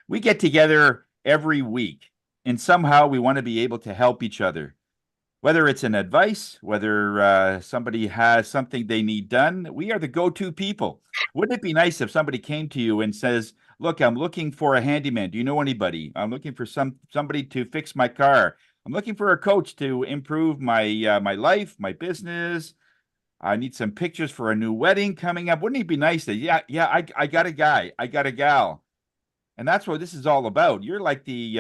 We get together every week, and somehow we want to be able to help each other. Whether it's an advice, whether somebody has something they need done, we are the go-to people. Wouldn't it be nice if somebody came to you and says, "Look, I'm looking for a handyman. Do you know anybody? I'm looking for somebody to fix my car. I'm looking for a coach to improve my life, my business. I need some pictures for a new wedding coming up." Wouldn't it be nice that, yeah, I got a guy, I got a gal. And that's what this is all about. You're like the,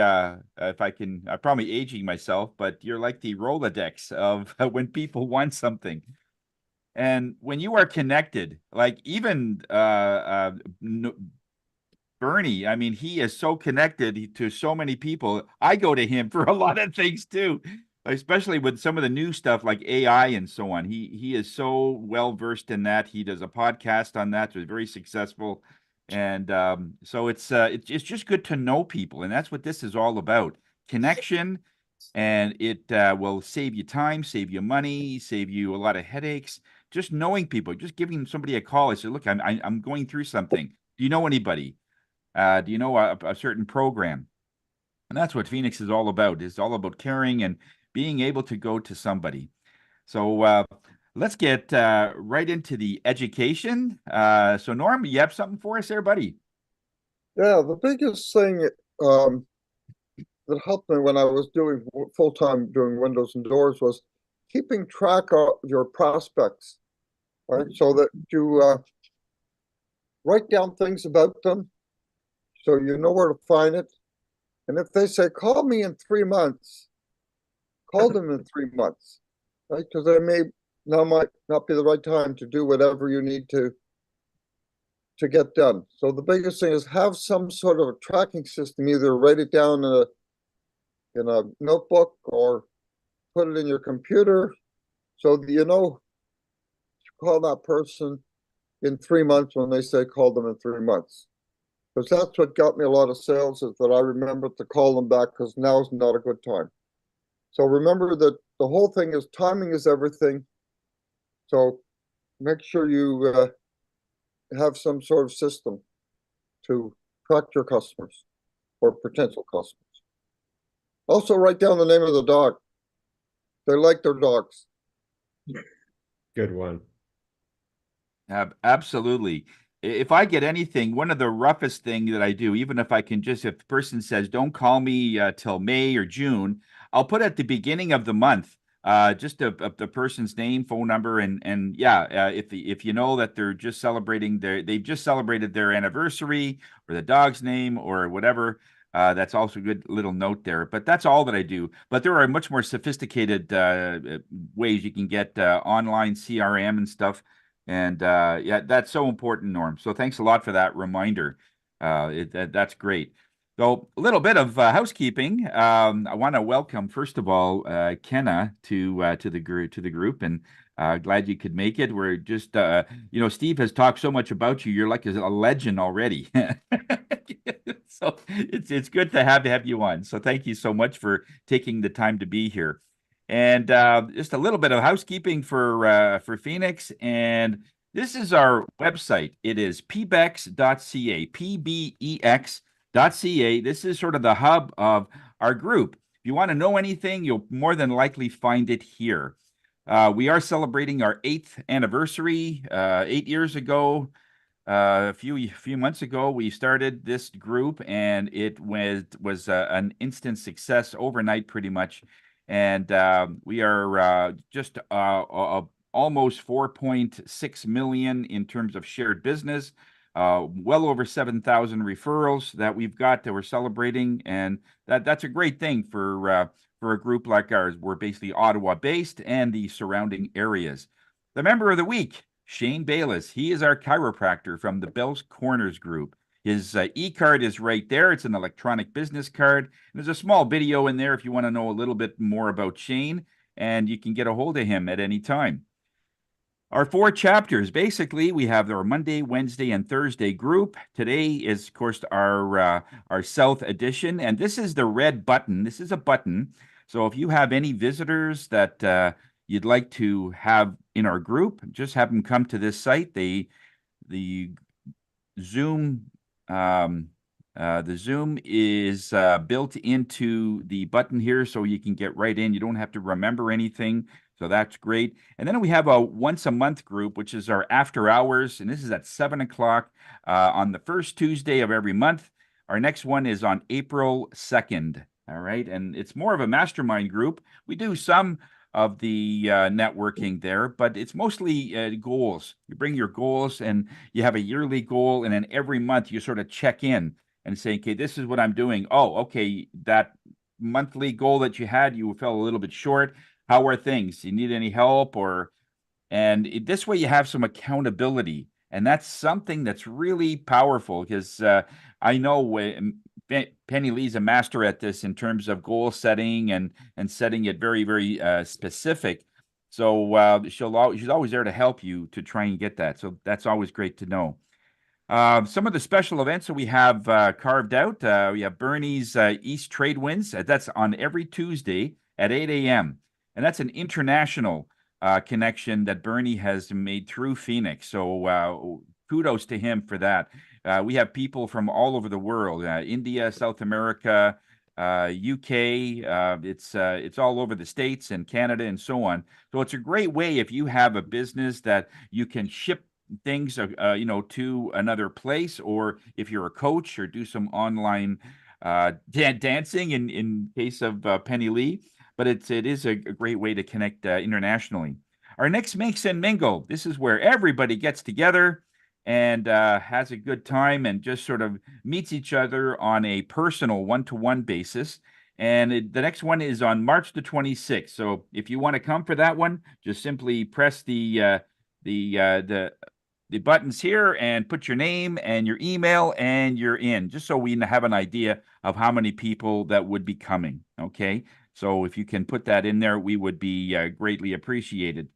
if I can, I'm probably aging myself, but you're like the Rolodex of when people want something. And when you are connected, like even Bernie, I mean, he is so connected to so many people. I go to him for a lot of things too, especially with some of the new stuff like AI and so on. He is so well versed in that. He does a podcast on that, so he's very successful. And so it's just good to know people, and that's what this is all about: connection. And it will save you time, save you money, save you a lot of headaches. Just knowing people, just giving somebody a call. I said, "Look, I'm going through something. Do you know anybody? Do you know a certain program?" And that's what Phoenix is all about. It's all about caring and being able to go to somebody. So let's get right into the education. So Norm, you have something for us there, buddy? Yeah, the biggest thing um, that helped me when I was doing full time doing windows and doors was keeping track of your prospects, right? So that you write down things about them so you know where to find it. And if they say, call me in 3 months, call them in 3 months, right? Because they might not be the right time to do whatever you need to get done. So the biggest thing is have some sort of a tracking system, either write it down in a notebook or put it in your computer so that you know to call that person in 3 months when they say call them in 3 months. Because that's what got me a lot of sales is that I remember to call them back because now is not a good time. So remember that the whole thing is timing is everything. So make sure you have some sort of system to track your customers or potential customers. Also, write down the name of the dog. They like their dogs. Good one. Absolutely. If I get anything, one of the roughest thing that I do, even if I can just, if the person says, "Don't call me till May or June," I'll put at the beginning of the month, just the person's name, phone number, and yeah, if you know that they've just celebrated their anniversary or the dog's name or whatever, that's also a good little note there. But that's all that I do. But there are much more sophisticated ways you can get online CRM and stuff. And yeah, that's so important, Norm. So thanks a lot for that reminder. That's great. So a little bit of housekeeping. I want to welcome, first of all, Kenna to the group, and glad you could make it. We're just, Steve has talked so much about you. You're like a legend already. So it's good to have you on. So thank you so much for taking the time to be here. And just a little bit of housekeeping for Phoenix. And this is our website. It is pbex.ca, pbex.ca. This is sort of the hub of our group. If you want to know anything, you'll more than likely find it here. We are celebrating our 8th anniversary. 8 years ago, a few months ago, we started this group, and it was an instant success overnight, pretty much. And we are just almost 4.6 million in terms of shared business, well over 7,000 referrals that we've got that we're celebrating, and that's a great thing for a group like ours. We're basically Ottawa based and the surrounding areas. The member of the week, Shane Bayless. He is our chiropractor from the Bell's Corners Group. His e-card is right there. It's an electronic business card. There's a small video in there if you want to know a little bit more about Shane, and you can get a hold of him at any time. Our 4 chapters, basically, we have our Monday, Wednesday, and Thursday group. Today is, of course, our South edition, and this is the red button. This is a button. So if you have any visitors that you'd like to have in our group, just have them come to this site. The Zoom The Zoom is built into the button here, so you can get right in. You don't have to remember anything, so that's great. And then we have a once a month group, which is our after hours, and this is at 7 o'clock on the first Tuesday of every month. Our next one is on April 2nd. All right, and it's more of a mastermind group. We do some of the networking there, but it's mostly goals. You bring your goals, and you have a yearly goal, and then every month you sort of check in and say, okay, this is what I'm doing. Oh, okay, that monthly goal that you had, you fell a little bit short. How are things? Do you need any help? This way you have some accountability. And that's something that's really powerful because I know Penny Lee's a master at this in terms of goal setting and setting it very, very specific. So she's always there to help you to try and get that. So that's always great to know. Some of the special events that we have carved out. We have Bernie's East Trade Winds. That's on every Tuesday at 8 a.m. And that's an international connection that Bernie has made through Phoenix. So kudos to him for that. We have people from all over the world, India, South America, UK. It's all over the States and Canada and so on. So it's a great way if you have a business that you can ship things to another place, or if you're a coach or do some online dancing in case of Penny Lee, but it is a great way to connect internationally. Our next Mix and Mingle, this is where everybody gets together and has a good time and just sort of meets each other on a personal one-to-one basis. And the next one is on March the 26th. So if you want to come for that one, just simply press the buttons here and put your name and your email and you're in, just so we have an idea of how many people that would be coming. Okay. So if you can put that in there, we would be greatly appreciated.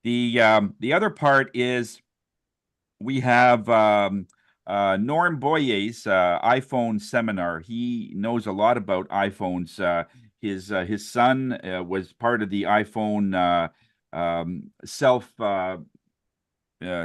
The other part is we have Norm Boyer's iPhone seminar. He knows a lot about iPhones. His son was part of the iPhone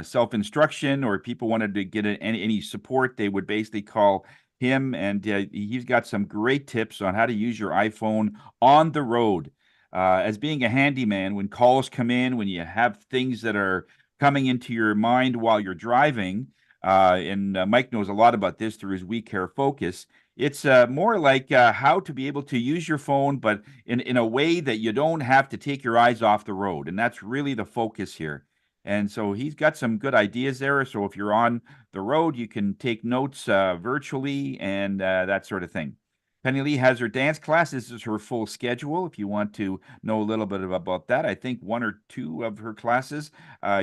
self-instruction, or people wanted to get any support, they would basically call him, and he's got some great tips on how to use your iPhone on the road. As being a handyman, when calls come in, when you have things that are coming into your mind while you're driving, and Mike knows a lot about this through his We Care focus. It's more like how to be able to use your phone, but in a way that you don't have to take your eyes off the road. And that's really the focus here. And so he's got some good ideas there. So if you're on the road, you can take notes virtually and that sort of thing. Penny Lee has her dance class. This is her full schedule. If you want to know a little bit about that, I think one or two of her classes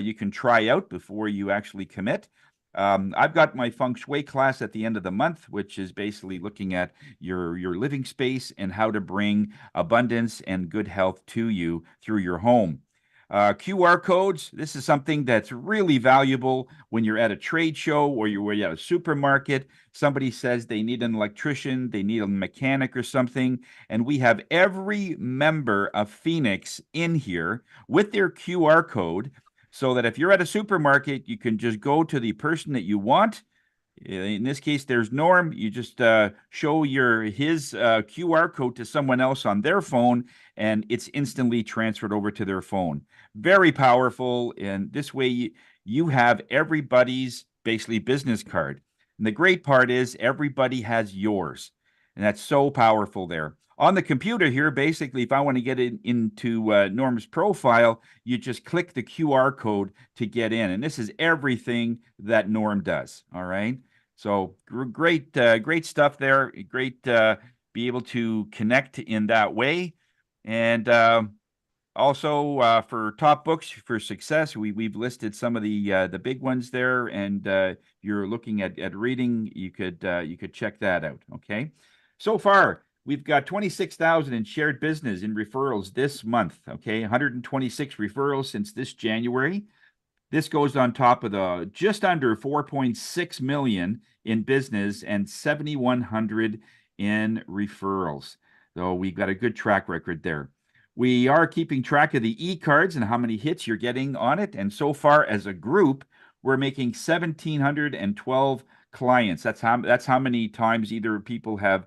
you can try out before you actually commit. I've got my feng shui class at the end of the month, which is basically looking at your living space and how to bring abundance and good health to you through your home. QR codes, this is something that's really valuable when you're at a trade show or you're at a supermarket. Somebody says they need an electrician, they need a mechanic or something, and we have every member of Phoenix in here with their QR code, so that if you're at a supermarket, you can just go to the person that you want. In this case, there's Norm. You just show his QR code to someone else on their phone, and it's instantly transferred over to their phone. Very powerful, and this way you have everybody's basically business card. And the great part is everybody has yours, and that's so powerful there. On the computer here, basically, if I want to get into Norm's profile, you just click the QR code to get in. And this is everything that Norm does. All right. So great, great stuff there. Great be able to connect in that way. And also for top books for success, we've listed some of the big ones there. And you're looking at reading, you could check that out. Okay. So far, we've got 26,000 in shared business in referrals this month. Okay, 126 referrals since this January. This goes on top of the just under 4.6 million in business and 7,100 in referrals. So we've got a good track record there. We are keeping track of the e-cards and how many hits you're getting on it. And so far as a group, we're making 1,712 clients. That's how many times either people have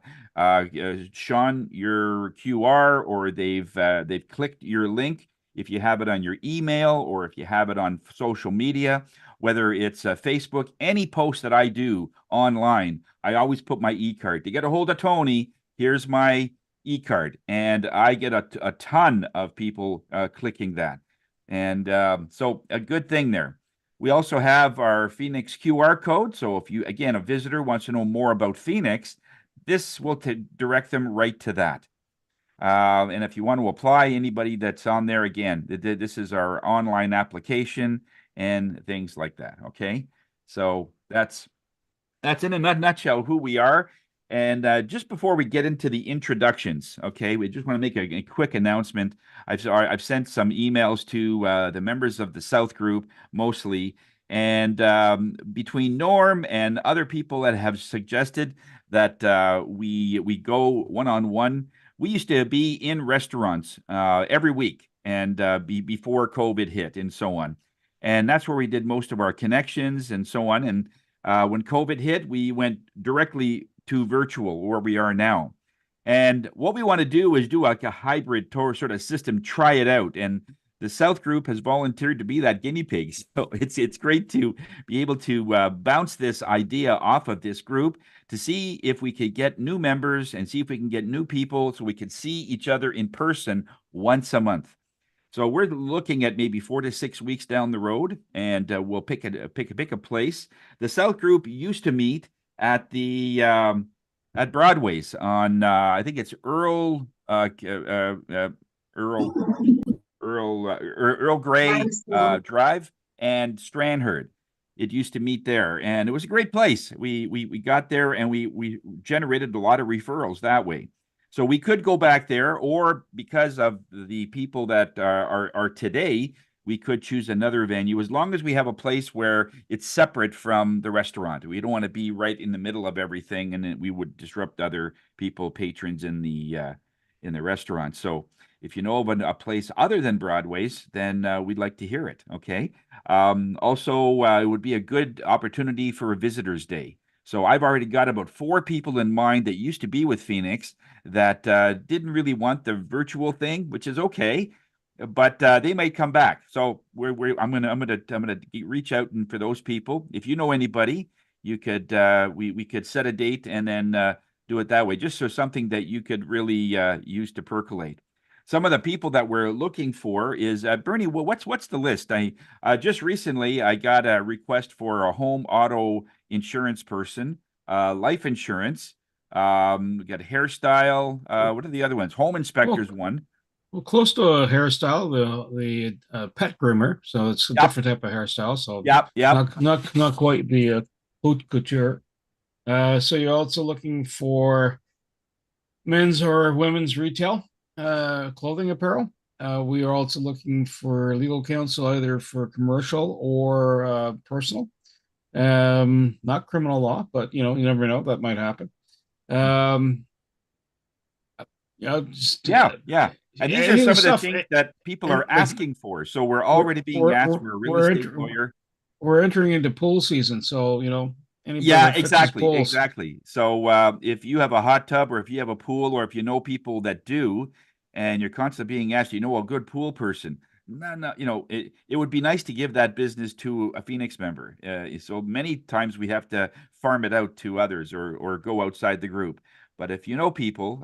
shown your QR, or they've clicked your link. If you have it on your email, or if you have it on social media, whether it's Facebook, any post that I do online, I always put my e-card. To get a hold of Tony, here's my e-card, and I get a ton of people clicking that. And so a good thing there. We also have our Phoenix QR code. So if you, again, a visitor wants to know more about Phoenix, this will direct them right to that. And if you want to apply, anybody that's on there, again, this is our online application and things like that. Okay. So that's in a nutshell who we are. And just before we get into the introductions, okay, we just want to make a quick announcement. I've sent some emails to the members of the South group mostly, and between Norm and other people that have suggested that we go one-on-one. We used to be in restaurants every week, and before COVID hit and so on, and that's where we did most of our connections and so on. And when COVID hit, we went directly to virtual, where we are now. And what we want to do is do like a hybrid tour sort of system, try it out. And the South group has volunteered to be that guinea pig. So it's great to be able to bounce this idea off of this group to see if we could get new members and see if we can get new people so we could see each other in person once a month. So we're looking at maybe 4 to 6 weeks down the road, and we'll pick a place. The South group used to meet at the at Broadway's on I think it's Earl Grey Drive and Strandherd. It used to meet there, and it was a great place. We got there, and we generated a lot of referrals that way. So we could go back there, or because of the people that are today, we could choose another venue, as long as we have a place where it's separate from the restaurant. We don't want to be right in the middle of everything, and then we would disrupt other people, patrons in the restaurant. So if you know of a place other than Broadway's, then we'd like to hear it. Okay. Also, it would be a good opportunity for a visitors' day. So I've already got about 4 people in mind that used to be with Phoenix that didn't really want the virtual thing, which is okay, but they might come back. So I'm gonna reach out, and for those people, if you know anybody, you could we could set a date and then do it that way, just so something that you could really use to percolate. Some of the people that we're looking for is Bernie. Well, what's the list? I just recently I got a request for a home auto insurance person, life insurance. We got a hairstyle. What are the other ones? Home inspectors one. Well, close to a hairstyle, the pet groomer. So it's a different type of hairstyle. So Yep. not quite the haute couture. So you're also looking for men's or women's retail clothing apparel. We are also looking for legal counsel, either for commercial or personal. Not criminal law, but you never know, that might happen. Yeah. And these are some of the things that people are asking for. So we're already being asked. We're a real estate lawyer. We're entering into pool season, so yeah, exactly. So if you have a hot tub, or if you have a pool, or if you know people that do, and you're constantly being asked, a good pool person, no, it would be nice to give that business to a Phoenix member. So many times we have to farm it out to others, or go outside the group. But if you know people,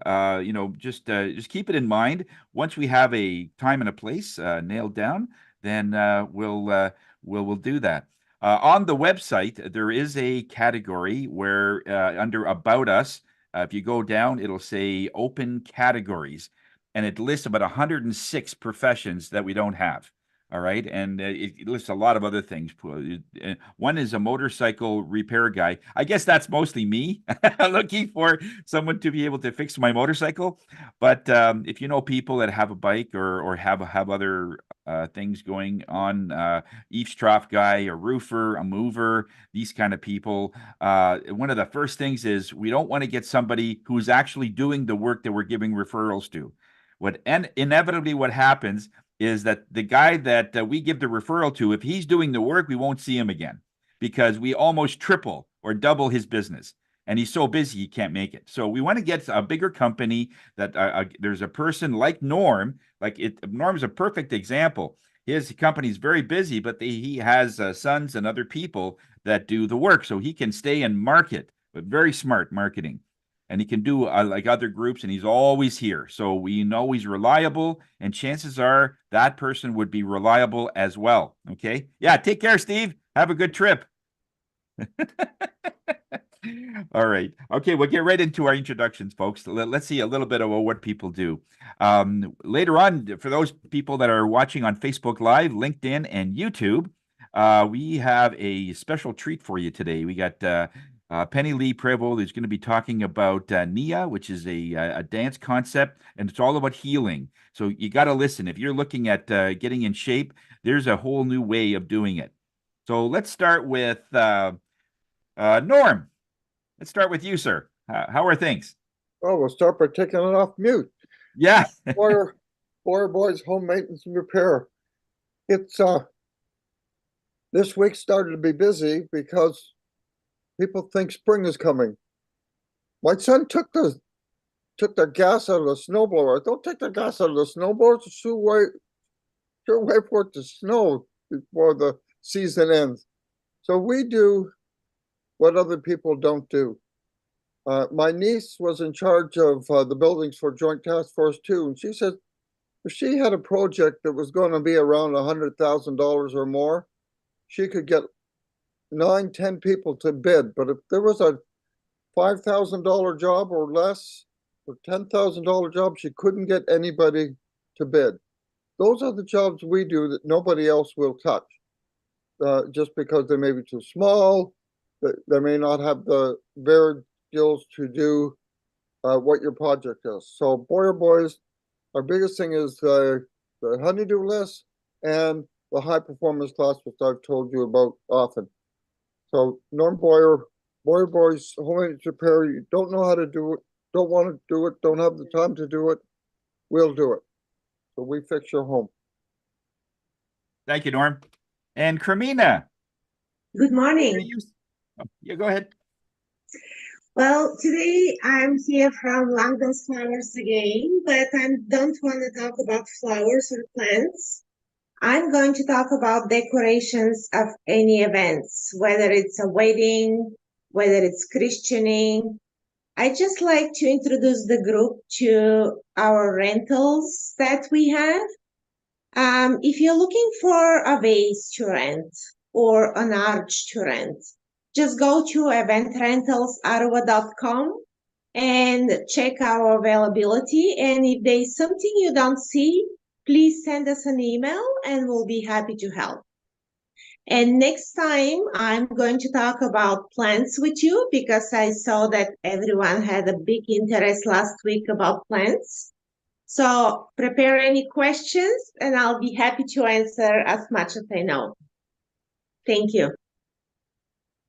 just keep it in mind. Once we have a time and a place nailed down, then we'll do that. On the website, there is a category where under About Us, if you go down, it'll say Open Categories, and it lists about 106 professions that we don't have. All right. And it lists a lot of other things. One is a motorcycle repair guy. I guess that's mostly me looking for someone to be able to fix my motorcycle. But if you know people that have a bike, or have other things going on, eavesdrop guy, a roofer, a mover, these kind of people. One of the first things is we don't want to get somebody who's actually doing the work that we're giving referrals to. Inevitably what happens is that the guy that we give the referral to, if he's doing the work, we won't see him again, because we almost triple or double his business. And he's so busy he can't make it. So we want to get a bigger company that there's a person like Norm, Norm's a perfect example. His company's very busy, but he has sons and other people that do the work, so he can stay and market, but very smart marketing. And he can do like other groups, and he's always here. So we know he's reliable, and chances are that person would be reliable as well. Okay. Yeah. Take care, Steve. Have a good trip. All right. Okay, we'll get right into our introductions, folks. Let's see a little bit of what people do. Later on, for those people that are watching on Facebook Live, LinkedIn, and YouTube, we have a special treat for you today. We got Penny Lee Prevost, who's going to be talking about Nia, which is a dance concept, and it's all about healing. So you got to listen. If you're looking at getting in shape, there's a whole new way of doing it. So let's start with Norm. Let's start with you, sir. How are things? Oh, we'll start by taking it off mute. Yeah. Boys home maintenance and repair. It's this week started to be busy because people think spring is coming. My son took the gas out of the snowblower. Don't take the gas out of the snowblower. It's sure wait for it to snow before the season ends. So we do what other people don't do. My niece was in charge of the buildings for Joint Task Force 2, and she said if she had a project that was going to be around $100,000 or more, she could get 9-10 people to bid. But if there was a $5,000 job or less, or $10,000 job, she couldn't get anybody to bid. Those are the jobs we do that nobody else will touch, just because they may be too small. They may not have the varied skills to do what your project is. So, boys, our biggest thing is the honeydew list and the high performance class, which I've told you about often. So, Norm Boys, home maintenance repair, you don't know how to do it, don't want to do it, don't have the time to do it, we'll do it. So we fix your home. Thank you, Norm. And Cremina. Good morning. Yeah, go ahead. Well, today I'm here from Langdon's Flowers again, but I don't want to talk about flowers or plants. I'm going to talk about decorations of any events, whether it's a wedding, whether it's christening. I just like to introduce the group to our rentals that we have. If you're looking for a vase to rent or an arch to rent, just go to eventrentalsottawa.com and check our availability. And if there's something you don't see, please send us an email and we'll be happy to help. And next time, I'm going to talk about plants with you because I saw that everyone had a big interest last week about plants. So prepare any questions and I'll be happy to answer as much as I know. Thank you.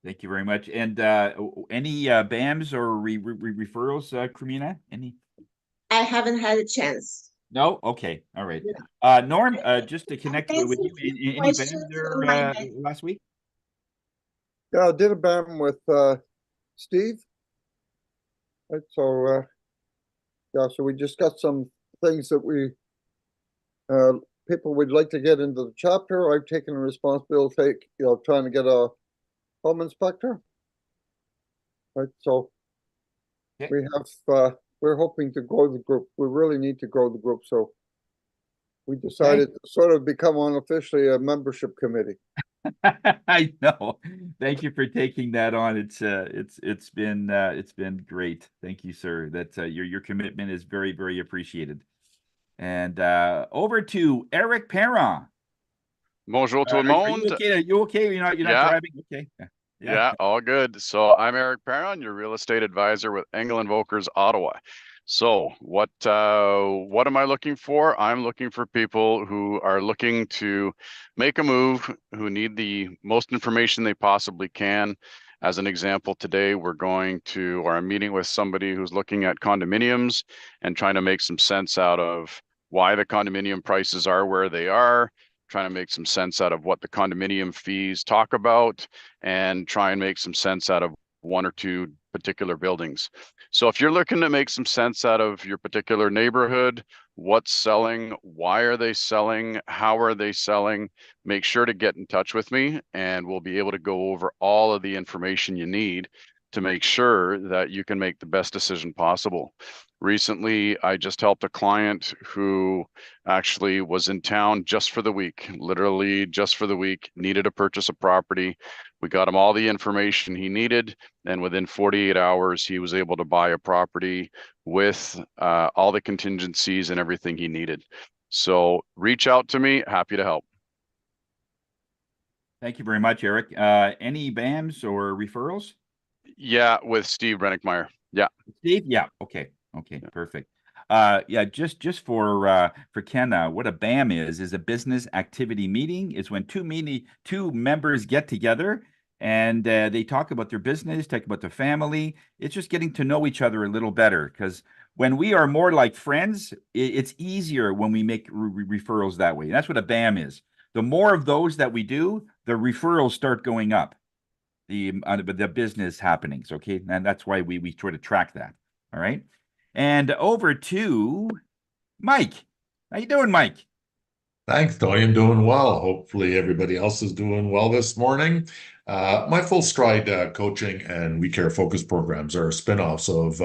Thank you very much. And any BAMs or referrals, Cremina? Any? I haven't had a chance. No? Okay. All right. Norm, just to connect with you, any BAMs there last week? Yeah, I did a BAM with Steve. Right, so yeah, so we discussed some things that we people would like to get into the chapter. I've taken a responsibility, trying to get a home inspector. Right, so okay. We're hoping to grow the group. We really need to grow the group, so we decided to sort of become unofficially a membership committee. I know. Thank you for taking that on. It's been great. Thank you, sir. That your commitment is very, very appreciated. And over to Eric Perron. Bonjour tout le monde. Are you okay? You're not driving? Okay. Yeah, all good. So I'm Eric Perron, your real estate advisor with Engel Invokers Ottawa. So what am I looking for? I'm looking for people who are looking to make a move, who need the most information they possibly can. As an example, today I'm meeting with somebody who's looking at condominiums and trying to make some sense out of why the condominium prices are where they are, trying to make some sense out of what the condominium fees talk about, and try and make some sense out of one or two particular buildings. So if you're looking to make some sense out of your particular neighborhood, what's selling, why are they selling, how are they selling, make sure to get in touch with me and we'll be able to go over all of the information you need to make sure that you can make the best decision possible. Recently, I just helped a client who actually was in town just for the week, literally just for the week, needed to purchase a property. We got him all the information he needed, and within 48 hours, he was able to buy a property with all the contingencies and everything he needed. So reach out to me, happy to help. Thank you very much, Eric. Any BAMs or referrals? Yeah, with Steve Rennickmeyer. Yeah. Steve? Yeah. Okay. Okay. Perfect. Yeah, just for Ken, what a BAM is a business activity meeting. Is when two members get together and they talk about their business, talk about their family. It's just getting to know each other a little better, because when we are more like friends, it's easier when we make referrals that way. And that's what a BAM is. The more of those that we do, the referrals start going up, the business happenings. Okay, and that's why we try to track that. All right, and over to Mike. How you doing, Mike? Thanks, Tony. I'm doing well. Hopefully, everybody else is doing well this morning. My Full Stride coaching and We Care Focus programs are spinoffs of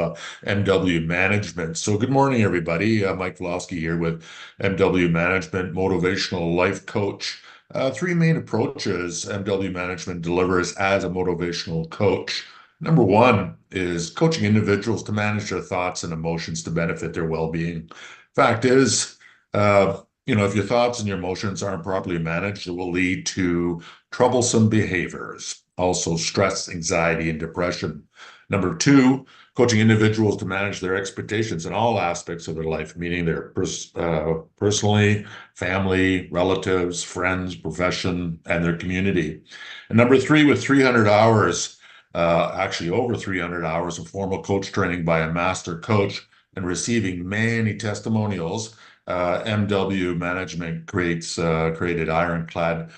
MW Management. So, good morning, everybody. Mike Vlosky here with MW Management, motivational life coach. Three main approaches MW Management delivers as a motivational coach. Number one is coaching individuals to manage their thoughts and emotions to benefit their well-being. Fact is, if your thoughts and your emotions aren't properly managed, it will lead to troublesome behaviors, also stress, anxiety, and depression. Number two, coaching individuals to manage their expectations in all aspects of their life, meaning their personally, family, relatives, friends, profession, and their community. And number three, with 300 hours, actually over 300 hours of formal coach training by a master coach and receiving many testimonials, MW Management created ironclad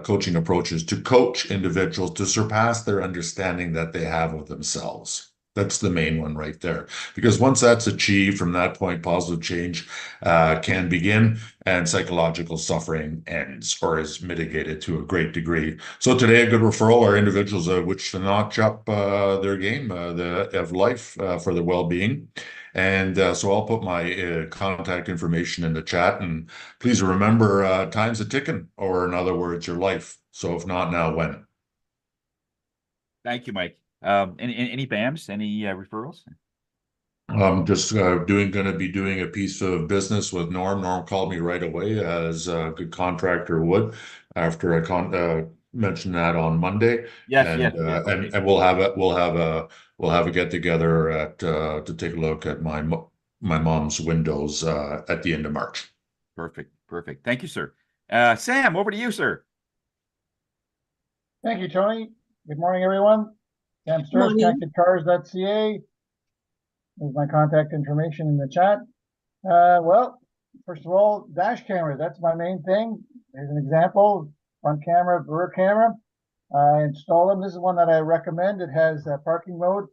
coaching approaches to coach individuals to surpass their understanding that they have of themselves. That's the main one right there. Because once that's achieved, from that point, positive change can begin and psychological suffering ends or is mitigated to a great degree. So today, a good referral are individuals which to notch up their game of life for their well-being. And so I'll put my contact information in the chat. And please remember, time's a ticking, or in other words, your life. So if not now, when? Thank you, Mike. Any BAMs? Any referrals? I'm just going to be doing a piece of business with Norm. Norm called me right away, as a good contractor would, after I mentioned that on Monday. Yes, and yes, yes. Okay. and we'll have a get together to take a look at my mom's windows at the end of March. Perfect, perfect. Thank you, sir. Sam, over to you, sir. Thank you, Tony. Good morning, everyone. Sam Sturz, connectedcars.ca. There's my contact information in the chat. Well, first of all, dash cameras. That's my main thing. Here's an example. Front camera, rear camera. I install them. This is one that I recommend. It has parking mode,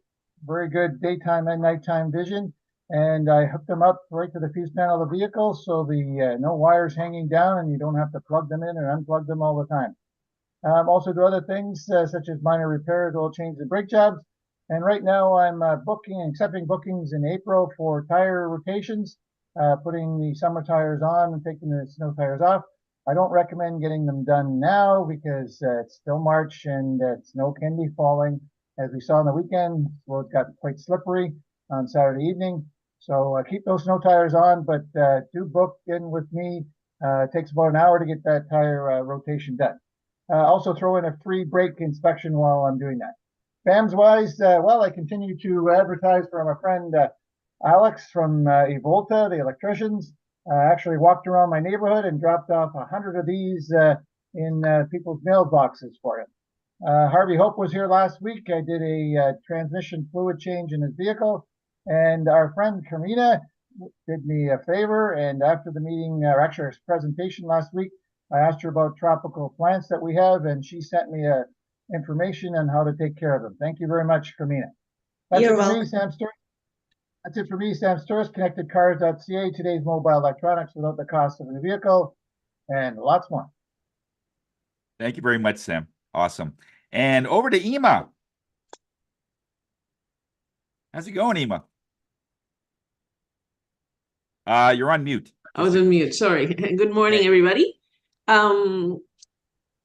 very good daytime and nighttime vision. And I hooked them up right to the fuse panel of the vehicle, so the no wires hanging down and you don't have to plug them in and unplug them all the time. Also do other things such as minor repairs, oil change, and brake jobs. And right now I'm accepting bookings in April for tire rotations, putting the summer tires on and taking the snow tires off. I don't recommend getting them done now because it's still March and snow can be falling. As we saw on the weekend, the road got quite slippery on Saturday evening. So keep those snow tires on, but do book in with me. It takes about an hour to get that tire rotation done. Also throw in a free brake inspection while I'm doing that. BAMs wise, well, I continue to advertise for my friend Alex from Evolta, the electricians. Actually walked around my neighborhood and dropped off 100 of these in people's mailboxes for him. Harvey Hope was here last week. I did a transmission fluid change in his vehicle. And our friend Karina did me a favor. And after the meeting, or actually our presentation last week, I asked her about tropical plants that we have, and she sent me a information on how to take care of them. Thank you very much, Carmina. That's You're it for me, welcome. Sam Stewart. That's it for me, Sam Stewart, connectedcars.ca, today's mobile electronics without the cost of a vehicle, and lots more. Thank you very much, Sam. Awesome. And over to Ema. How's it going, Ema? You're on mute. I was on mute, sorry. Good morning, Hey. everybody.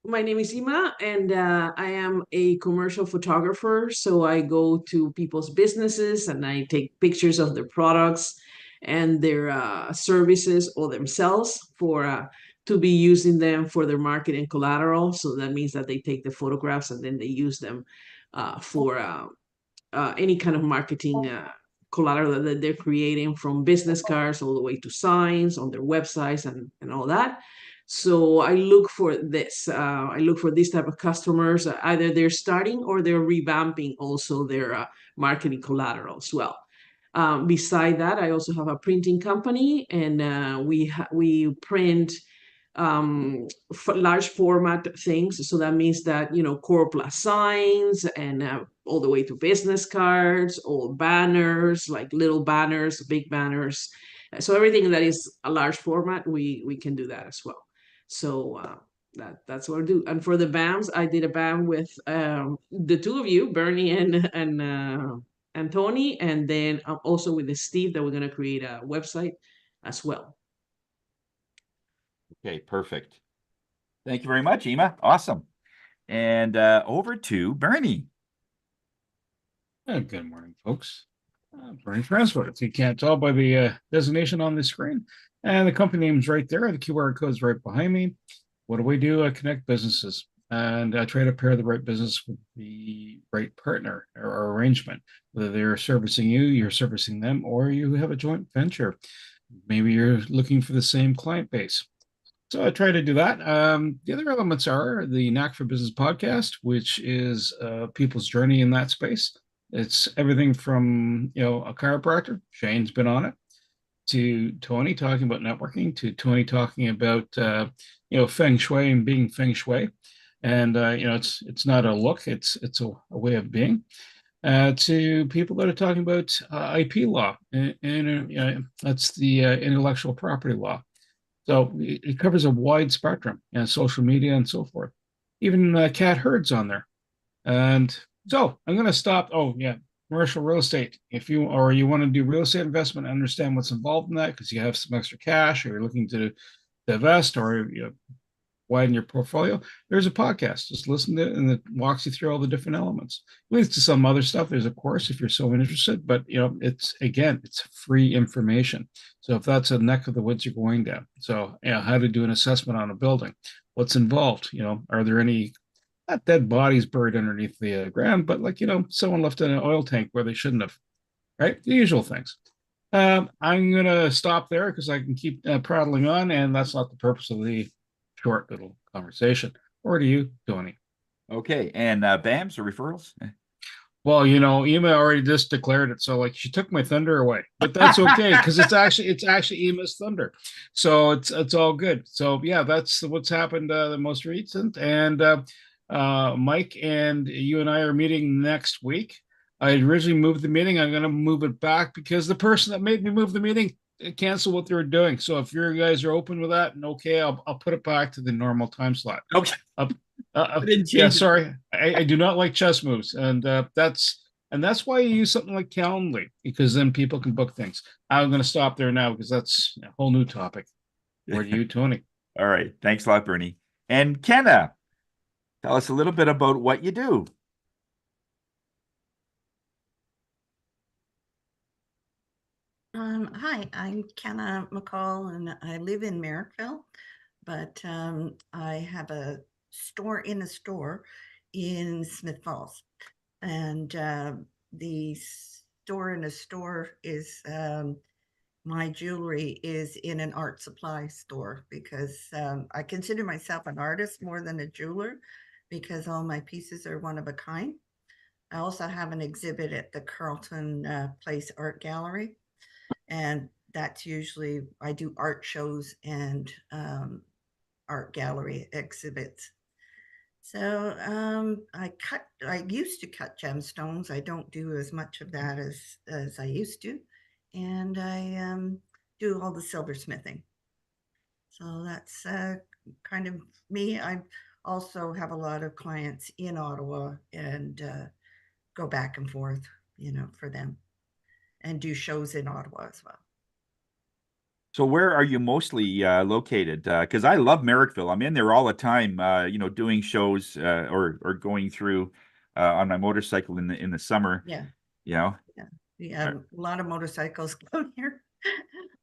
My name is Ima, and I am a commercial photographer. So I go to people's businesses and I take pictures of their products and their services or themselves for to be using them for their marketing collateral. So that means that they take the photographs and then they use them for any kind of marketing collateral that they're creating, from business cards all the way to signs on their websites and all that. So I look for this. I look for this type of customers. Either they're starting or they're revamping also their marketing collateral as well. Beside that, I also have a printing company, and we print large format things. So that means that, you know, core plus signs and all the way to business cards or banners, like little banners, big banners. So everything that is a large format, we can do that as well. So that's what I do. And for the BAMs, I did a BAM with the two of you, Bernie and Tony, and then also with the Steve, that we're going to create a website as well. Okay, perfect. Thank you very much, Ema. Awesome. And over to Bernie. Good morning, folks. Bernie Transport. If you can't tell by the designation on the screen, and the company name is right there. The QR code is right behind me. What do we do? I connect businesses, and I try to pair the right business with the right partner or arrangement. Whether they're servicing you, you're servicing them, or you have a joint venture. Maybe you're looking for the same client base. So I try to do that. The other elements are the Knack for Business podcast, which is people's journey in that space. It's everything from, you know, a chiropractor, Shane's been on it, to Tony talking about networking, to Tony talking about, you know, feng shui and being feng shui. And, you know, it's not a look, it's a way of being. To people that are talking about IP law, and you know, that's the intellectual property law. So it covers a wide spectrum, and social media and so forth. Even cat herds on there. And so I'm going to stop. Oh yeah, commercial real estate. If you want to do real estate investment, understand what's involved in that, because you have some extra cash, or you're looking to divest, or you know, widen your portfolio, there's a podcast. Just listen to it, and it walks you through all the different elements. It leads to some other stuff. There's a course if you're so interested, but you know, it's free information. So if that's a neck of the woods you're going down, so yeah, how to do an assessment on a building, what's involved, you know, are there any not dead bodies buried underneath the ground, but like, you know, someone left in an oil tank where they shouldn't have, right? The usual things. I'm gonna stop there because I can keep prattling on, and that's not the purpose of the short little conversation. Or to you, Tony. Okay, and BAMs or referrals? Well, you know, Ema already just declared it, so like she took my thunder away, but that's okay because it's actually Ema's thunder, so it's all good. So yeah, that's what's happened the most recent, and Mike and you and I are meeting next week. I originally moved the meeting. I'm going to move it back because the person that made me move the meeting canceled what they were doing. So if you guys are open with that, and okay, I'll put it back to the normal time slot. Okay. Yeah, sorry, I do not like chess moves, and that's why you use something like Calendly, because then people can book things. I'm going to stop there now because that's a whole new topic. Where do you, Tony? All right, thanks a lot, Bernie. And Kenna, tell us a little bit about what you do. Hi, I'm Kenna McCall, and I live in Merrickville, but I have a store in a store in Smith Falls, and the store in a store is my jewelry is in an art supply store, because I consider myself an artist more than a jeweler, because all my pieces are one of a kind. I also have an exhibit at the Carlton Place Art Gallery. And that's usually, I do art shows and art gallery exhibits. So I used to cut gemstones. I don't do as much of that as I used to. And I do all the silversmithing. So that's kind of me. I also have a lot of clients in Ottawa and go back and forth, for them, and do shows in Ottawa as well. So where are you mostly located? Because I love Merrickville. I'm in there all the time, doing shows or going through on my motorcycle in the summer. Yeah. Yeah. We have a lot of motorcycles come here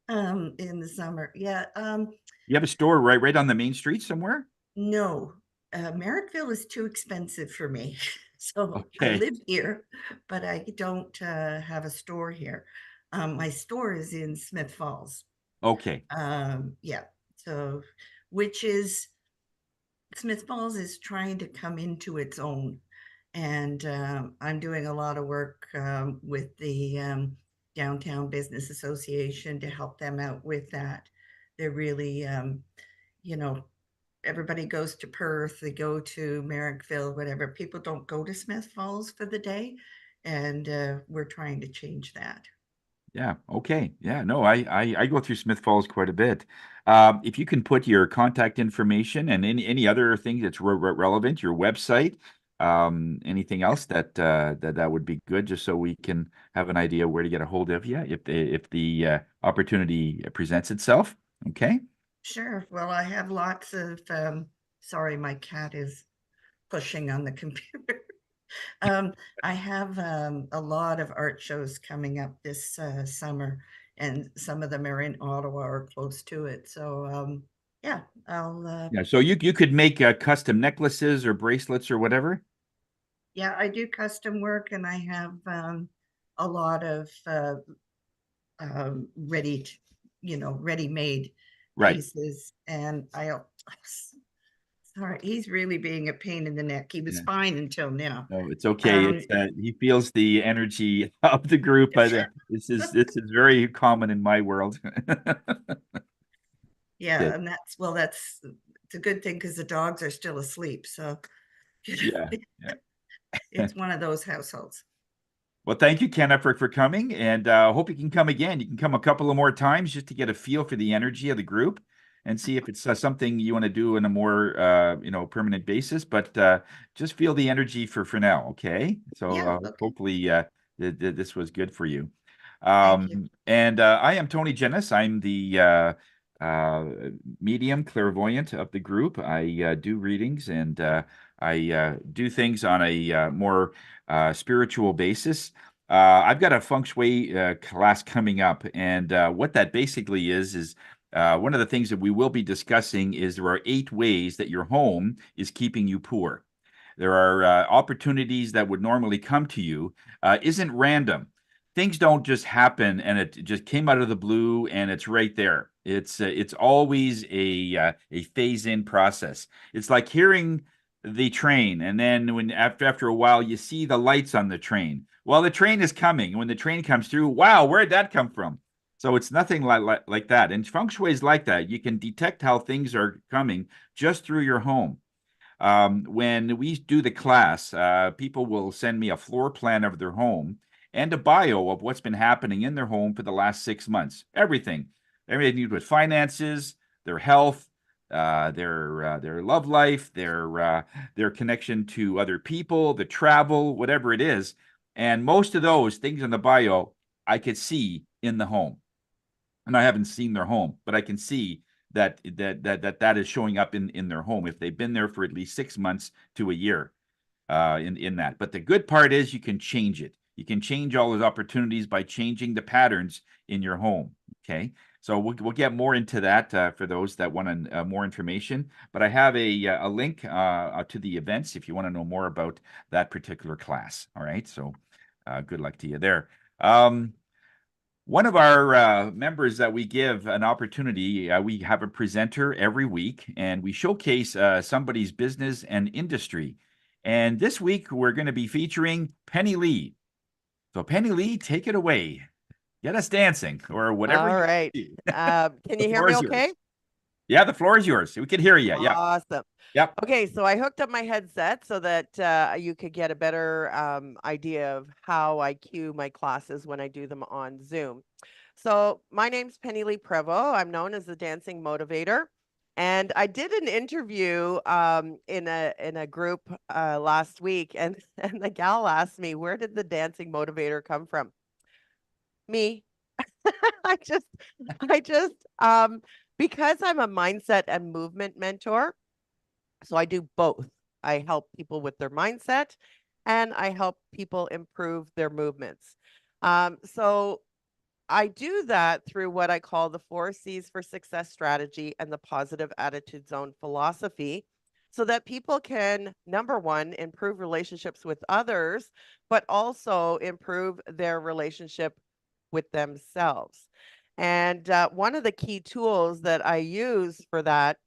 in the summer. Yeah. You have a store right on the main street somewhere? No, Merrickville is too expensive for me. So I Okay. live here, but I don't have a store here. My store is in Smith Falls. Okay. Yeah. So, Smith Falls is trying to come into its own. And I'm doing a lot of work with the Downtown Business Association to help them out with that. They're really, everybody goes to Perth, they go to Merrickville, whatever. People don't go to Smith Falls for the day. And we're trying to change that. Yeah. Okay. Yeah. No, I go through Smith Falls quite a bit. If you can put your contact information and any other thing that's relevant, your website, anything else that would be good, just so we can have an idea where to get a hold of you if the opportunity presents itself. Okay. Sure. Well, I have lots of, sorry, my cat is pushing on the computer. I have a lot of art shows coming up this summer, and some of them are in Ottawa or close to it. So yeah, I'll Yeah. So you could make custom necklaces or bracelets or whatever. yeah, I do custom work, and I have a lot of ready-made Right. pieces, and sorry, he's really being a pain in the neck. He was Yeah. fine until now. No, it's okay. It's he feels the energy of the group, but this is very common in my world. Yeah, Yeah. and it's a good thing because the dogs are still asleep. So Yeah. Yeah. it's one of those households. Well, thank you, Kenna, for coming, and hope you can come again. You can come a couple of more times just to get a feel for the energy of the group and see if it's something you want to do on a more permanent basis. But just feel the energy for now, okay? So Yeah, okay. hopefully this was good for you. Thank you. And I am Tony Jennis. I'm the medium clairvoyant of the group. I do readings and I do things on a more spiritual basis. I've got a feng shui class coming up, and what that basically is one of the things that we will be discussing is there are 8 ways that your home is keeping you poor. There are opportunities that would normally come to you. Isn't random. Things don't just happen and it just came out of the blue and it's right there. It's always a phase-in process. It's like hearing the train, and then when after a while you see the lights on the train. Well, the train is coming. When the train comes through, wow, where'd that come from? So it's nothing like that. And feng shui is like that. You can detect how things are coming just through your home. When we do the class, people will send me a floor plan of their home and a bio of what's been happening in their home for the last 6 months. Everything to do with finances, their health, their love life, their connection to other people, the travel, whatever it is. And most of those things in the bio, I could see in the home. And I haven't seen their home, but I can see that is showing up in their home if they've been there for at least 6 months to a year in that. But the good part is you can change it. You can change all those opportunities by changing the patterns in your home. Okay. So we'll get more into that for those that want more information. But I have a link to the events if you want to know more about that particular class. All right. So good luck to you there. One of our members that we give an opportunity, we have a presenter every week, and we showcase somebody's business and industry. And this week, we're going to be featuring Penny Lee. So Penny Lee, take it away. Get us dancing or whatever. All right. Can you hear me okay? Yeah, the floor is yours. We can hear you. Yeah. Awesome. Yep. Okay, so I hooked up my headset so that you could get a better idea of how I cue my classes when I do them on Zoom. So my name's Penny Lee Prevost. I'm known as the Dancing Motivator. And I did an interview in a group last week, and the gal asked me, where did the Dancing Motivator come from? Me. I just because I'm a mindset and movement mentor, so I do both. I help people with their mindset and I help people improve their movements. So I do that through what I call the 4 C's for success strategy and the positive attitude zone philosophy, so that people can, number one, improve relationships with others, but also improve their relationship with themselves. And one of the key tools that I use for that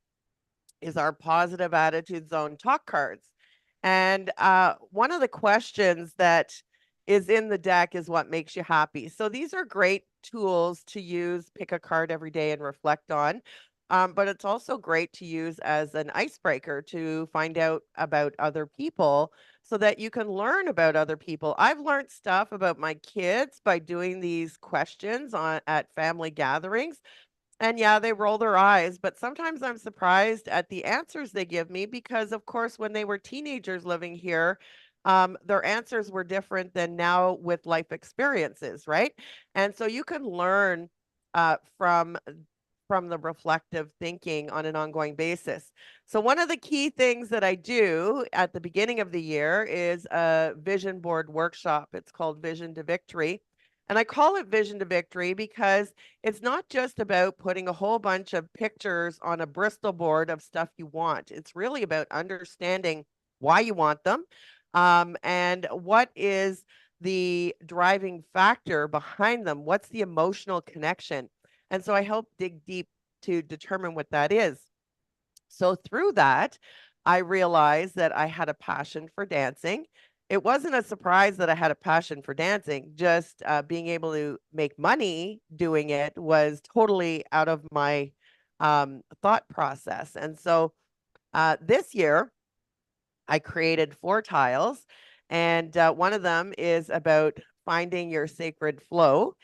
is our positive attitude zone talk cards. And one of the questions that is in the deck is what makes you happy. So these are great tools to use, pick a card every day and reflect on. But it's also great to use as an icebreaker to find out about other people so that you can learn about other people. I've learned stuff about my kids by doing these questions at family gatherings. And yeah, they roll their eyes, but sometimes I'm surprised at the answers they give me because, of course, when they were teenagers living here, their answers were different than now with life experiences, right? And so you can learn from the reflective thinking on an ongoing basis. So one of the key things that I do at the beginning of the year is a vision board workshop. It's called Vision to Victory. And I call it Vision to Victory because it's not just about putting a whole bunch of pictures on a Bristol board of stuff you want. It's really about understanding why you want them, and what is the driving factor behind them. What's the emotional connection? And so I help dig deep to determine what that is. So through that, I realized that I had a passion for dancing. It wasn't a surprise that I had a passion for dancing. Just being able to make money doing it was totally out of my thought process. And so this year, I created 4 tiles, and one of them is about finding your sacred flow.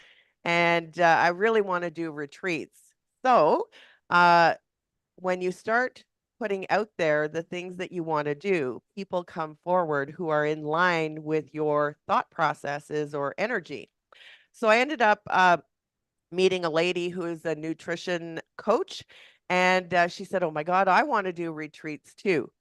And I really want to do retreats. So when you start putting out there the things that you want to do, people come forward who are in line with your thought processes or energy. So I ended up meeting a lady who is a nutrition coach, and she said, "Oh my God, I want to do retreats too."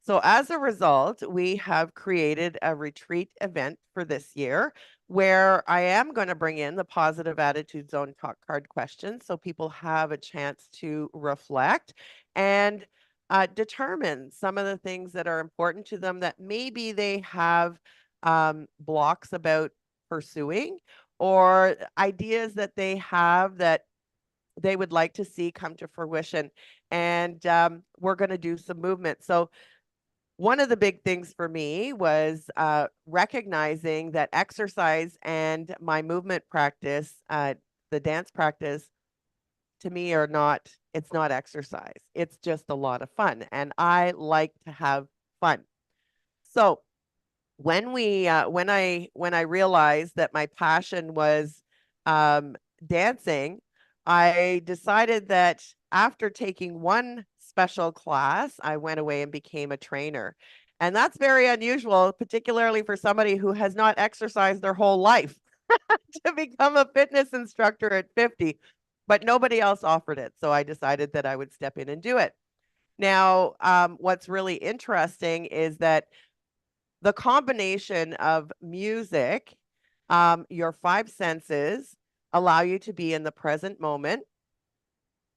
So as a result, we have created a retreat event for this year where I am going to bring in the positive attitude zone talk card questions so people have a chance to reflect and determine some of the things that are important to them that maybe they have blocks about pursuing, or ideas that they have that they would like to see come to fruition. And we're going to do some movement. So one of the big things for me was recognizing that exercise and my movement practice, the dance practice, to me it's not exercise. It's just a lot of fun. And I like to have fun. So when I realized that my passion was dancing, I decided that after taking one special class, I went away and became a trainer. And that's very unusual, particularly for somebody who has not exercised their whole life to become a fitness instructor at 50, but nobody else offered it. So I decided that I would step in and do it. Now, what's really interesting is that the combination of music, your 5 senses allow you to be in the present moment.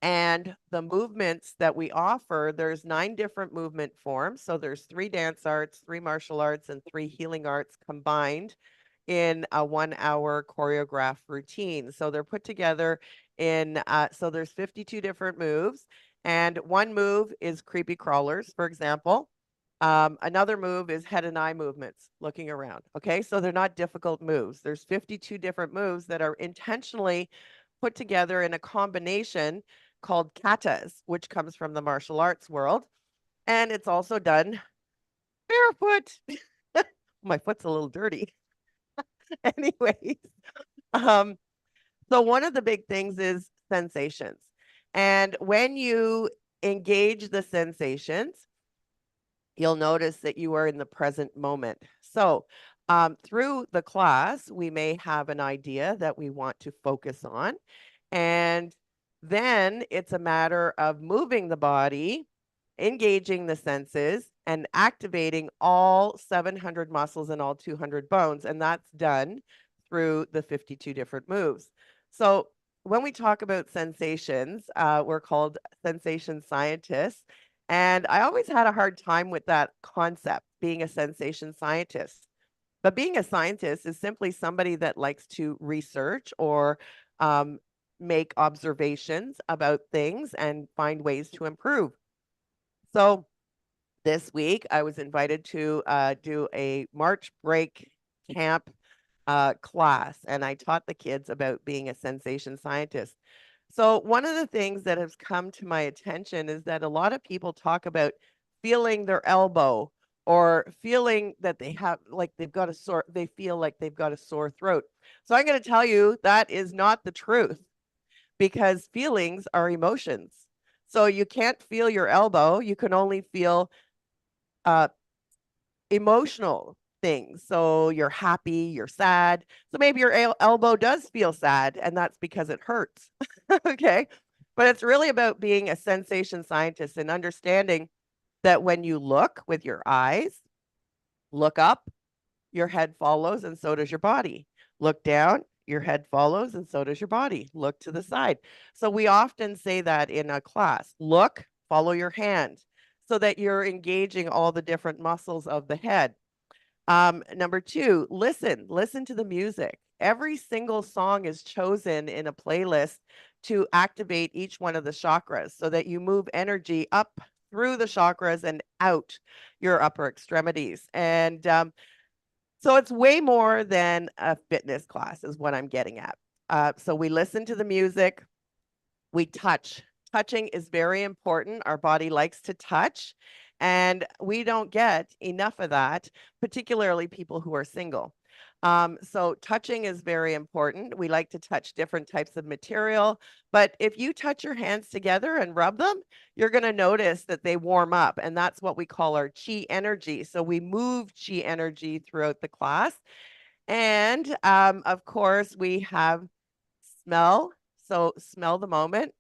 And the movements that we offer, there's 9 different movement forms. So there's 3 dance arts, 3 martial arts, and 3 healing arts combined in a 1-hour choreographed routine. So they're put together in, so there's 52 different moves. And one move is creepy crawlers, for example. Another move is head and eye movements, looking around. Okay, so they're not difficult moves. There's 52 different moves that are intentionally put together in a combination called katas, which comes from the martial arts world. And it's also done barefoot. My foot's a little dirty. Anyways, um, so one of the big things is sensations. And when you engage the sensations, you'll notice that you are in the present moment. So through the class, we may have an idea that we want to focus on. And then it's a matter of moving the body, engaging the senses, and activating all 700 muscles and all 200 bones. And that's done through the 52 different moves. So when we talk about sensations, we're called sensation scientists. And I always had a hard time with that concept, being a sensation scientist. But being a scientist is simply somebody that likes to research or make observations about things and find ways to improve. So this week, I was invited to do a March break camp class, and I taught the kids about being a sensation scientist. So one of the things that has come to my attention is that a lot of people talk about feeling their elbow or feeling that they have like they've got a sore, they feel like they've got a sore throat. So I'm going to tell you that is not the truth, because feelings are emotions. So you can't feel your elbow, you can only feel emotional things. So you're happy, you're sad. So maybe your elbow does feel sad, and that's because it hurts. Okay. But it's really about being a sensation scientist and understanding that when you look with your eyes, look up, your head follows, and so does your body. Look down, your head follows, and so does your body. Look to the side. So we often say that in a class. Look, follow your hand, so that you're engaging all the different muscles of the head. Number two, listen to the music. Every single song is chosen in a playlist to activate each one of the chakras so that you move energy up through the chakras and out your upper extremities. And so it's way more than a fitness class is what I'm getting at. So we listen to the music, we touch. Touching is very important. Our body likes to touch, and we don't get enough of that, particularly people who are single. So touching is very important. We like to touch different types of material, but if you touch your hands together and rub them, you're going to notice that they warm up, and that's what we call our chi energy. So we move chi energy throughout the class. And of course, we have smell. So smell the moment,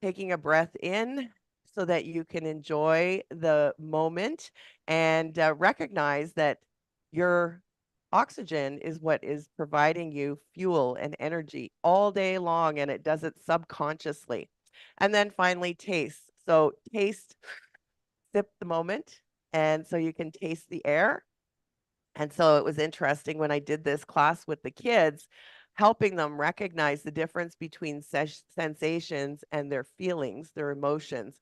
taking a breath in so that you can enjoy the moment and recognize that your oxygen is what is providing you fuel and energy all day long, and it does it subconsciously. And then finally, taste. So taste, sip the moment, and so you can taste the air. And so it was interesting when I did this class with the kids, helping them recognize the difference between sensations and their feelings, their emotions,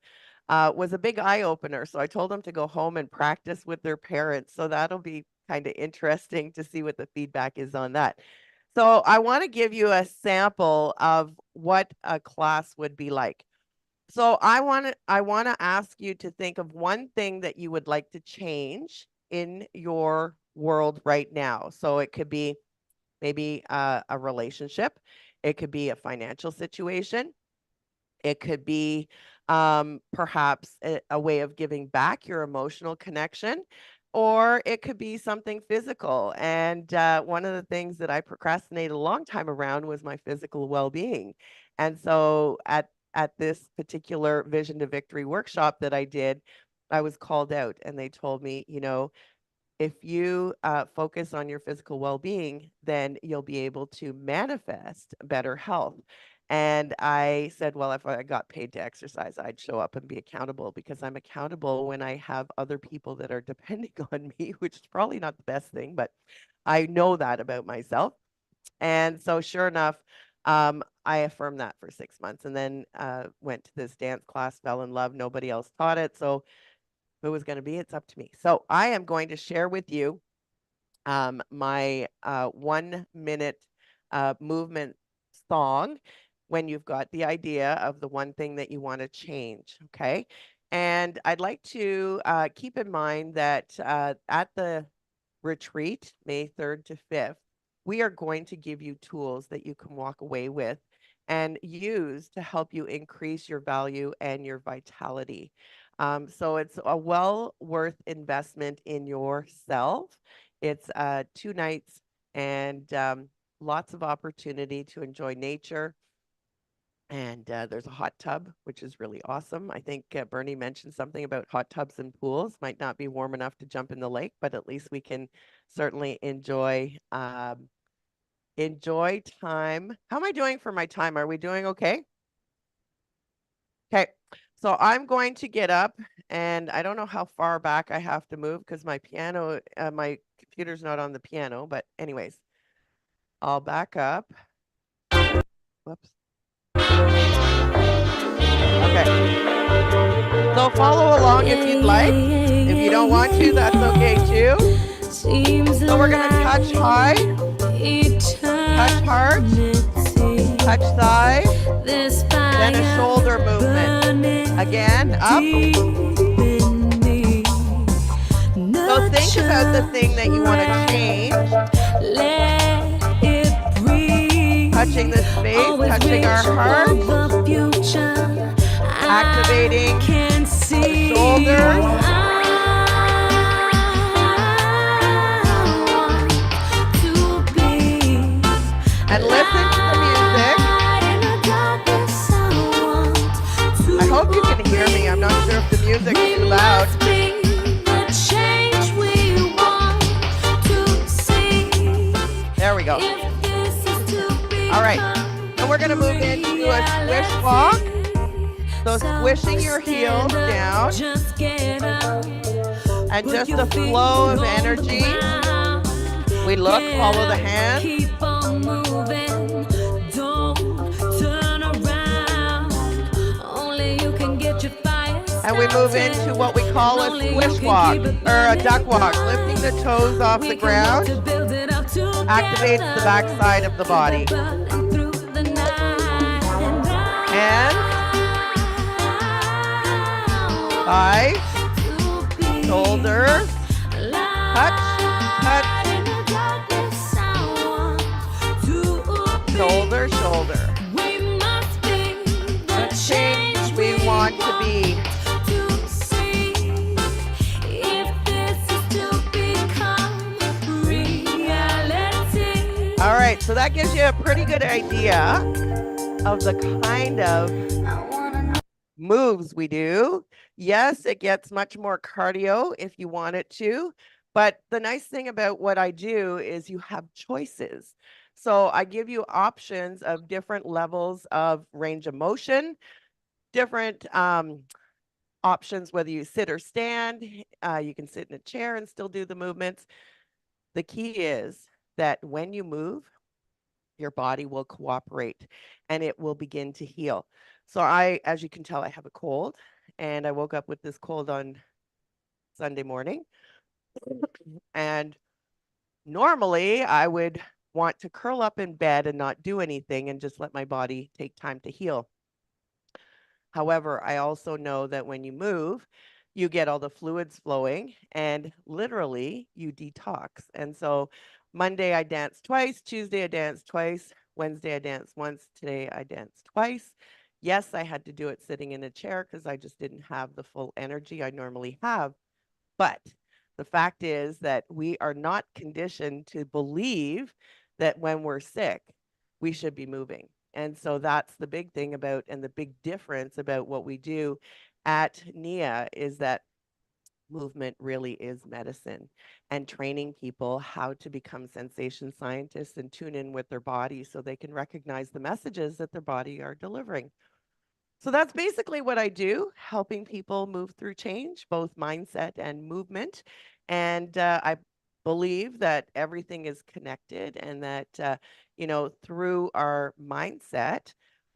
was a big eye opener. So I told them to go home and practice with their parents. So that'll be kind of interesting to see what the feedback is on that. So I want to give you a sample of what a class would be like. So I want to ask you to think of one thing that you would like to change in your world right now. So it could be maybe a relationship, it could be a financial situation, it could be perhaps a way of giving back your emotional connection, or it could be something physical. And one of the things that I procrastinated a long time around was my physical well-being. And so at this particular Vision to Victory workshop that I did, I was called out, and they told me, you know, if you focus on your physical well-being, then you'll be able to manifest better health. And I said, well, if I got paid to exercise, I'd show up and be accountable, because I'm accountable when I have other people that are depending on me, which is probably not the best thing, but I know that about myself. And so sure enough, I affirmed that for 6 months, and then went to this dance class, fell in love. Nobody else taught it. So who it was going to be, it's up to me. So I am going to share with you my 1 minute movement song, when you've got the idea of the one thing that you want to change. Okay. And I'd like to keep in mind that at the retreat, May 3rd to 5th, we are going to give you tools that you can walk away with and use to help you increase your value and your vitality. So it's a well worth investment in yourself. It's 2 nights and lots of opportunity to enjoy nature. And there's a hot tub, which is really awesome. I think Bernie mentioned something about hot tubs and pools. Might not be warm enough to jump in the lake, but at least we can certainly enjoy time. How am I doing for my time? Are we doing okay? Okay, so I'm going to get up, and I don't know how far back I have to move because my computer's not on the piano, but anyways, I'll back up. Whoops. Okay. So follow along if you'd like. If you don't want to, that's okay too. So we're going to touch high, touch heart, touch thigh, then a shoulder movement. Again, up. So think about the thing that you want to change. Touching the space, touching our heart. Activating the shoulders. And listen to the music. I hope you can hear me. I'm not sure if the music is too loud. There we go. All right. And we're going to move into a swish walk. So squishing your heels down and just a flow of energy. We look, follow the hands. And we move into what we call a squish walk or a duck walk, lifting the toes off the ground. Activates the back side of the body. And thighs, shoulders, touch, touch, shoulder, shoulder. The change we want to be. All right, so that gives you a pretty good idea of the kind of moves we do. Yes, it gets much more cardio if you want it to, but the nice thing about what I do is you have choices. So I give you options of different levels of range of motion, different options, whether you sit or stand. You can sit in a chair and still do the movements. The key is that when you move, your body will cooperate and it will begin to heal. So as you can tell, I have a cold, and I woke up with this cold on Sunday morning. And normally I would want to curl up in bed and not do anything and just let my body take time to heal. However, I also know that when you move, you get all the fluids flowing and literally you detox. And so Monday I danced twice, Tuesday I danced twice, Wednesday I danced once, today I danced twice. Yes, I had to do it sitting in a chair because I just didn't have the full energy I normally have. But the fact is that we are not conditioned to believe that when we're sick, we should be moving. And so that's the big thing about, and the big difference about what we do at NIA is that movement really is medicine, and training people how to become sensation scientists and tune in with their body so they can recognize the messages that their body are delivering. So that's basically what I do, helping people move through change, both mindset and movement. And I believe that everything is connected, and that, through our mindset,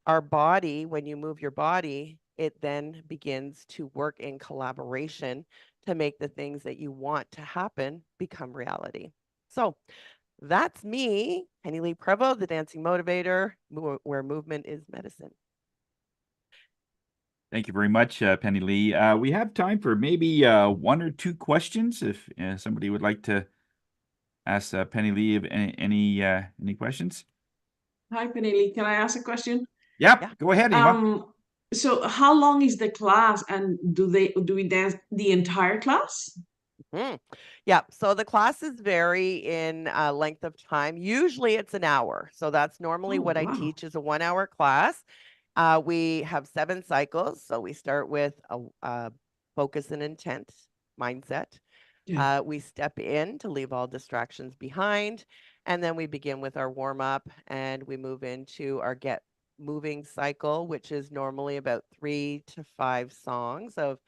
our body, when you move your body, it then begins to work in collaboration to make the things that you want to happen become reality. So That's me, Penny Lee Prevost, the dancing motivator, where movement is medicine. Thank you very much, Penny Lee. We have time for maybe one or two questions if somebody would like to ask Penny Lee if any questions. Hi, Penny Lee. Can I ask a question? Yeah, go ahead, Ema. So how long is the class, and do we dance the entire class? Yeah, so the classes vary in length of time. Usually it's an hour. So that's normally what I teach is a 1 hour class. We have 7 cycles. So we start with a focus and intent mindset. Yeah. We step in to leave all distractions behind. And then we begin with our warm up and we move into our get moving cycle, which is normally about 3 to 5 songs of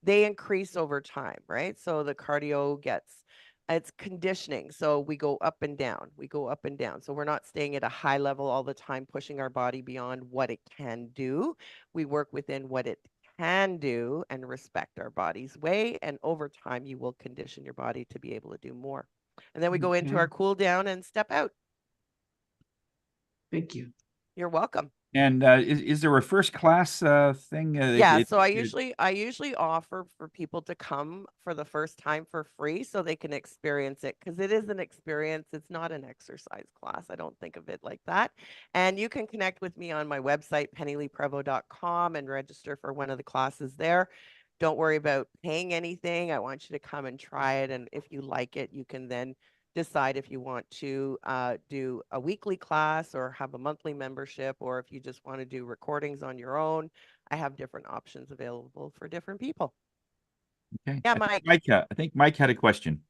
they increase over time, right? So the cardio it's conditioning. So we go up and down, we go up and down. So we're not staying at a high level all the time, pushing our body beyond what it can do. We work within what it can do and respect our body's way. And over time, you will condition your body to be able to do more. And then we go into our cool down and step out. Thank you. You're welcome. And is there a first class thing? Yeah, so I usually offer for people to come for the first time for free so they can experience it because it is an experience. It's not an exercise class. I don't think of it like that. And you can connect with me on my website, pennyleeprevo.com, and register for one of the classes there. Don't worry about paying anything. I want you to come and try it. And if you like it, you can then decide if you want to do a weekly class or have a monthly membership, or if you just want to do recordings on your own. I have different options available for different people. Okay. Yeah, Mike. I think Mike had a question.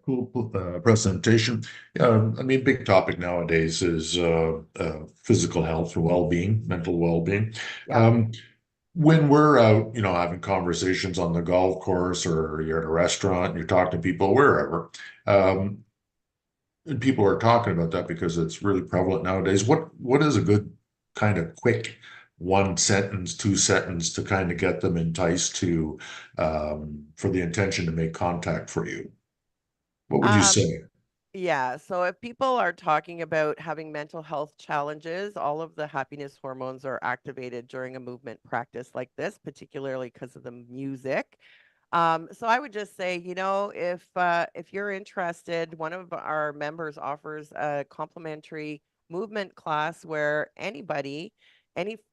Cool presentation. I mean, big topic nowadays is physical health or well-being, mental well-being. Yeah. When we're out, having conversations on the golf course or you're at a restaurant, you're talking to people wherever, and people are talking about that because it's really prevalent nowadays. What is a good kind of quick 1 sentence, 2 sentence to kind of get them enticed to for the intention to make contact for you? What would you say? Yeah, so if people are talking about having mental health challenges, all of the happiness hormones are activated during a movement practice like this, particularly because of the music. So I would just say, if you're interested, one of our members offers a complimentary movement class where any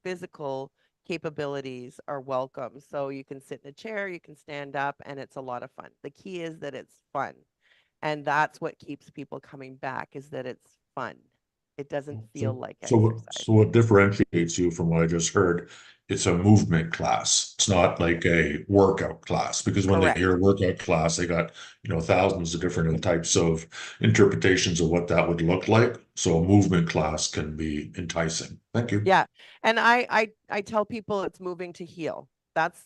physical capabilities are welcome. So you can sit in a chair, you can stand up, and it's a lot of fun. The key is that it's fun. And that's what keeps people coming back is that it's fun. It doesn't feel like exercise. So what differentiates you from what I just heard, it's a movement class. It's not like a workout class, because when Correct. they hear workout class, they got, thousands of different types of interpretations of what that would look like. So a movement class can be enticing. Thank you. Yeah. And I tell people it's moving to heal. That's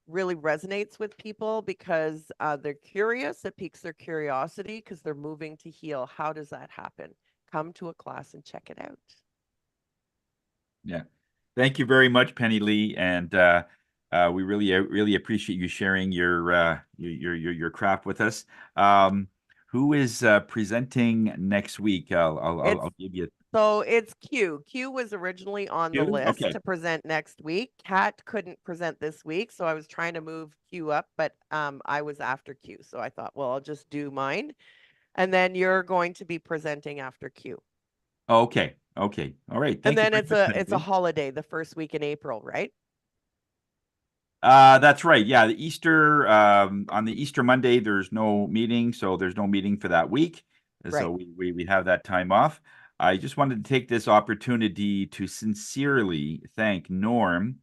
really resonates with people because they're curious. It piques their curiosity because they're moving to heal. How does that happen? Come to a class and check it out. Yeah. Thank you very much, Penny Lee. And we really appreciate you sharing your craft with us. Who is presenting next week? I'll give you. So it's Q. Q was originally on the list Okay. to present next week. Kat couldn't present this week, so I was trying to move Q up, but I was after Q. So I thought, well, I'll just do mine. And then you're going to be presenting after Q. Okay. All right. Thank and then you very much, it's a holiday the first week in April, right? That's right. Yeah, the Easter on the Easter Monday, there's no meeting, so there's no meeting for that week. Right. So we have that time off. I just wanted to take this opportunity to sincerely thank Norm,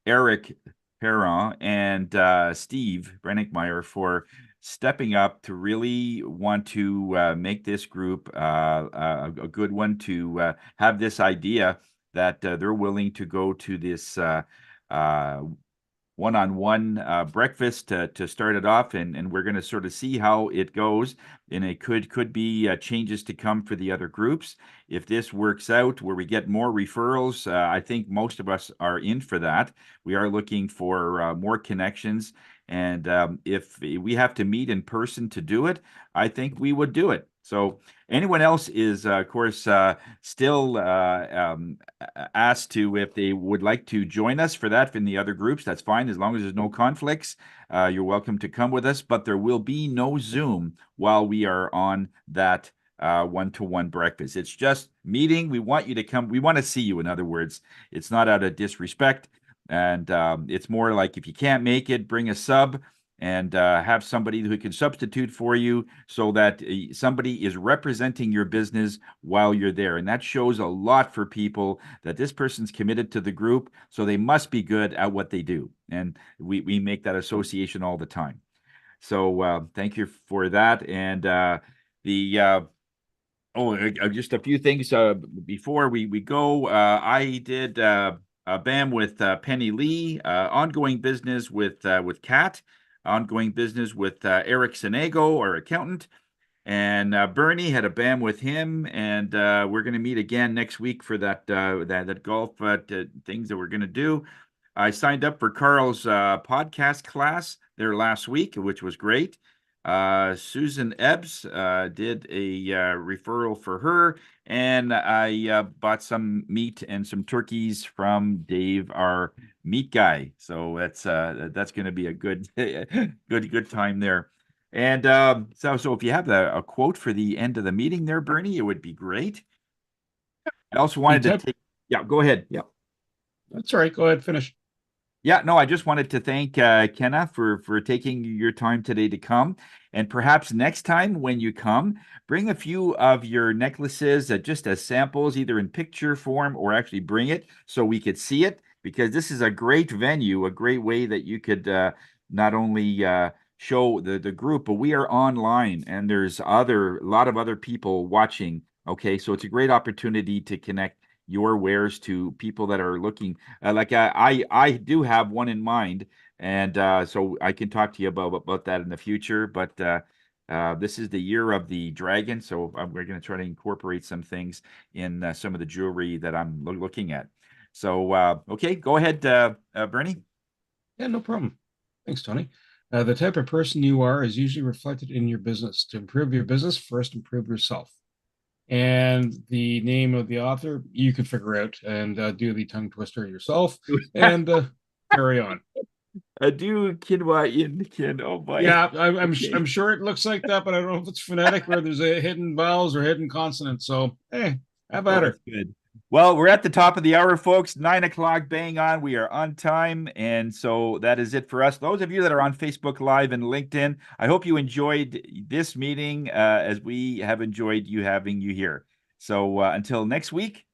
Eric Perron, and Steve Brennickmeyer for stepping up to really want to make this group a good one, to have this idea that they're willing to go to this one-on-one breakfast to start it off, and we're going to sort of see how it goes, and it could be changes to come for the other groups. If this works out where we get more referrals, I think most of us are in for that. We are looking for more connections, And if we have to meet in person to do it, I think we would do it. So anyone else is, of course, still asked to, if they would like to join us for that in the other groups, that's fine, as long as there's no conflicts. You're welcome to come with us, but there will be no Zoom while we are on that one-to-one breakfast. It's just meeting. We want you to come. We want to see you, in other words. It's not out of disrespect. And it's more like, if you can't make it, bring a sub and have somebody who can substitute for you, so that somebody is representing your business while you're there. And that shows a lot for people, that this person's committed to the group, so they must be good at what they do. And we make that association all the time. So thank you for that. And just a few things before we go. I did BAM with Penny Lee, ongoing business with Kat, ongoing business with Eric Senego, our accountant, and Bernie had a BAM with him, and we're going to meet again next week for that golf things that we're going to do. I signed up for Carl's podcast class there last week, which was great. Susan Ebbs did a referral for her, and I bought some meat and some turkeys from Dave, our meat guy. So that's going to be a good good time there. And so if you have a quote for the end of the meeting there, Bernie, it would be great. I also wanted to take. Yeah, go ahead. Yeah, that's all right. Go ahead, finish. Yeah, no, I just wanted to thank Kenna for taking your time today to come. And perhaps next time when you come, bring a few of your necklaces just as samples, either in picture form, or actually bring it so we could see it, because this is a great venue, a great way that you could not only show the group, but we are online and there's a lot of other people watching. Okay, so it's a great opportunity to connect your wares to people that are looking. I do have one in mind, and so I can talk to you about that in the future. But this is the year of the dragon, so we're going to try to incorporate some things in some of the jewelry that I'm looking at. So okay, go ahead, Bernie. Yeah, no problem. Thanks, Tony. The type of person you are is usually reflected in your business. To improve your business, first improve yourself. And the name of the author you can figure out and do the tongue twister yourself and carry on. Do quinoa in kin. Oh boy. Yeah, I'm sure it looks like that, but I don't know if it's phonetic or there's a hidden vowels or hidden consonants. So hey, have at her. Good. Well, we're at the top of the hour, folks. 9 o'clock, bang on. We are on time. And so that is it for us. Those of you that are on Facebook Live and LinkedIn, I hope you enjoyed this meeting as we have enjoyed having you here. So until next week,